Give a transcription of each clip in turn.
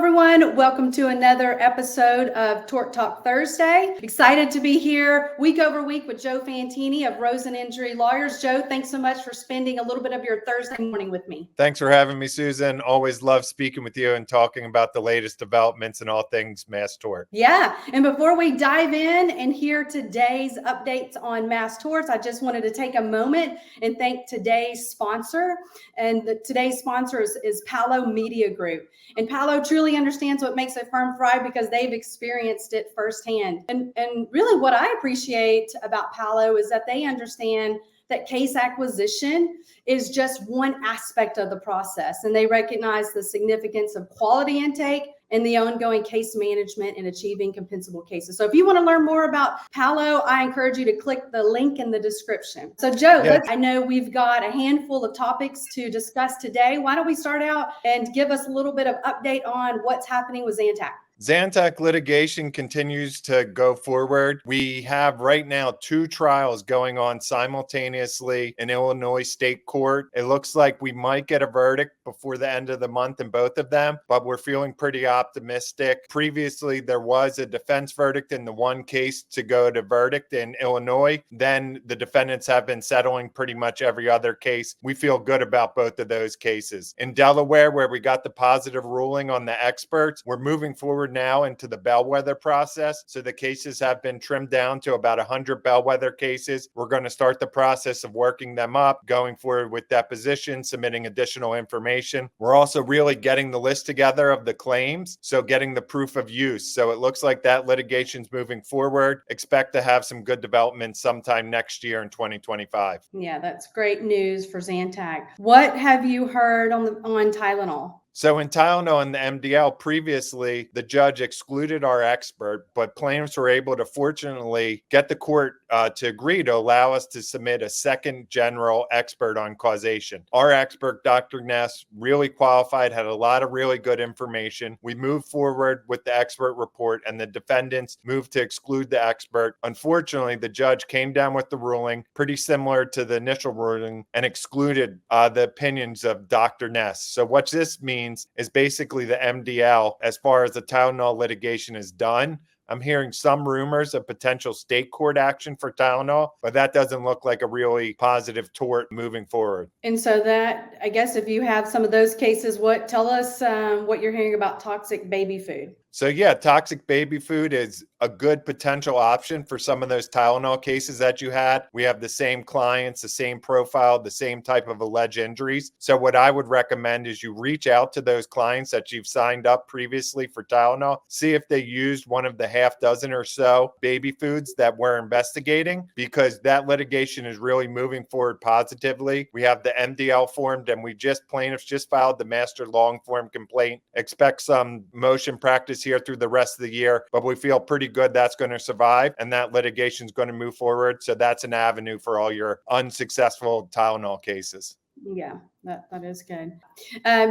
everyone. Welcome to another episode of Tort Talk Thursday. Excited to be here week over week with Joe Fantini of Rosen Injury Lawyers. Joe, thanks so much for spending a little bit of your Thursday morning with me. Thanks for having me, Susan. Always love speaking with you and talking about the latest developments and all things mass tort. Yeah, and before we dive in and hear today's updates on mass torts, I just wanted to take a moment and thank today's sponsor. And today's sponsor is PALO Media Group. And PALO truly understands what makes a firm thrive because they've experienced it firsthand. And really what I appreciate about PALO is that they understand that case acquisition is just one aspect of the process. And they recognize the significance of quality intake and the ongoing case management and achieving compensable cases. So if you want to learn more about PALO, I encourage you to click the link in the description. So Joe, I know we've got a handful of topics to discuss today. Why don't we start out and give us a little bit of update on what's happening with Zantac? Zantac litigation continues to go forward. We have right now 2 trials going on simultaneously in Illinois State Court. It looks like we might get a verdict before the end of the month in both of them, but we're feeling pretty optimistic. Previously, there was a defense verdict in the one case to go to verdict in Illinois. Then the defendants have been settling pretty much every other case. We feel good about both of those cases. In Delaware, where we got the positive ruling on the experts, we're moving forward now into the bellwether process. So the cases have been trimmed down to about 100 bellwether cases. We're going to start the process of working them up, going forward with deposition, submitting additional information. We're also really getting the list together of the claims, so getting the proof of use. So it looks like that litigation's moving forward. Expect to have some good developments sometime next year in 2025. Yeah, that's great news for Zantac. What have you heard on Tylenol? So in Tylenol and the MDL, previously, the judge excluded our expert, but plaintiffs were able to fortunately get the court to agree to allow us to submit a second general expert on causation. Our expert, Dr. Ness, really qualified, had a lot of really good information. We moved forward with the expert report and the defendants moved to exclude the expert. Unfortunately, the judge came down with the ruling pretty similar to the initial ruling and excluded the opinions of Dr. Ness. So what this means is basically the MDL, as far as the Tylenol litigation is done. I'm hearing some rumors of potential state court action for Tylenol, but that doesn't look like a really positive tort moving forward. And so that, I guess if you have some of those cases, tell us what you're hearing about toxic baby food. So yeah, toxic baby food is a good potential option for some of those Tylenol cases that you had. We have the same clients, the same profile, the same type of alleged injuries. So what I would recommend is you reach out to those clients that you've signed up previously for Tylenol, see if they used one of the half dozen or so baby foods that we're investigating, because that litigation is really moving forward positively. We have the MDL formed and plaintiffs just filed the master long form complaint. Expect some motion practice here through the rest of the year, but we feel pretty good that's going to survive and that litigation is going to move forward. So that's an avenue for all your unsuccessful Tylenol cases. Yeah, that is good.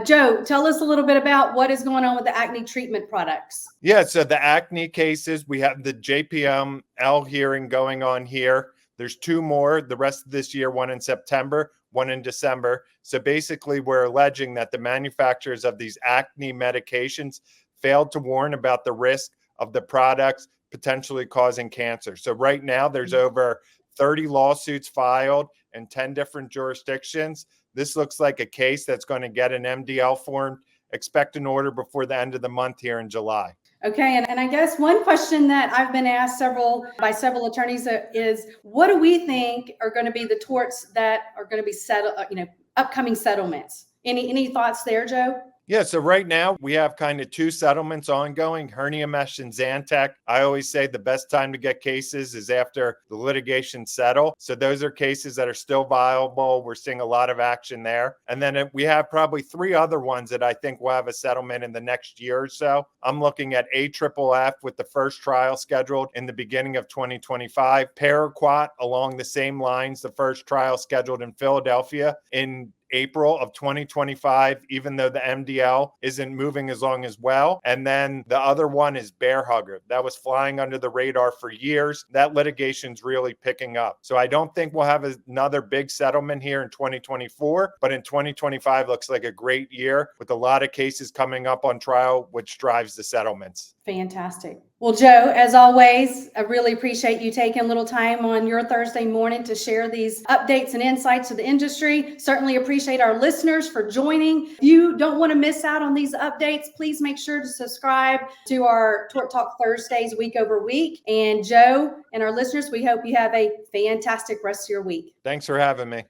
Joe, tell us a little bit about what is going on with the acne treatment products. Yeah, so the acne cases, we have the JPML hearing going on here. There's 2 more the rest of this year, one in September, one in December. So basically, we're alleging that the manufacturers of these acne medications failed to warn about the risk of the products potentially causing cancer. So right now, there's over 30 lawsuits filed in 10 different jurisdictions. This looks like a case that's going to get an MDL formed. Expect an order before the end of the month here in July. Okay, and I guess one question that I've been asked by several attorneys is, what do we think are going to be the torts that are going to be settled, upcoming settlements? Any thoughts there, Joe? Yeah, so right now we have kind of 2 settlements ongoing, hernia mesh and Zantac. I always say the best time to get cases is after the litigation settle. So those are cases that are still viable. We're seeing a lot of action there. And then we have probably 3 other ones that I think will have a settlement in the next year or so. I'm looking at AFFF with the first trial scheduled in the beginning of 2025. Paraquat along the same lines, the first trial scheduled in Philadelphia in April of 2025, even though the MDL isn't moving as long as well. And then the other one is Bear Hugger. That was flying under the radar for years. That litigation's really picking up. So I don't think we'll have another big settlement here in 2024, but in 2025 looks like a great year with a lot of cases coming up on trial, which drives the settlements. Fantastic. Well, Joe, as always, I really appreciate you taking a little time on your Thursday morning to share these updates and insights to the industry. Certainly appreciate our listeners for joining. If you don't want to miss out on these updates, please make sure to subscribe to our Tort Talk Thursdays week over week. And Joe and our listeners, we hope you have a fantastic rest of your week. Thanks for having me.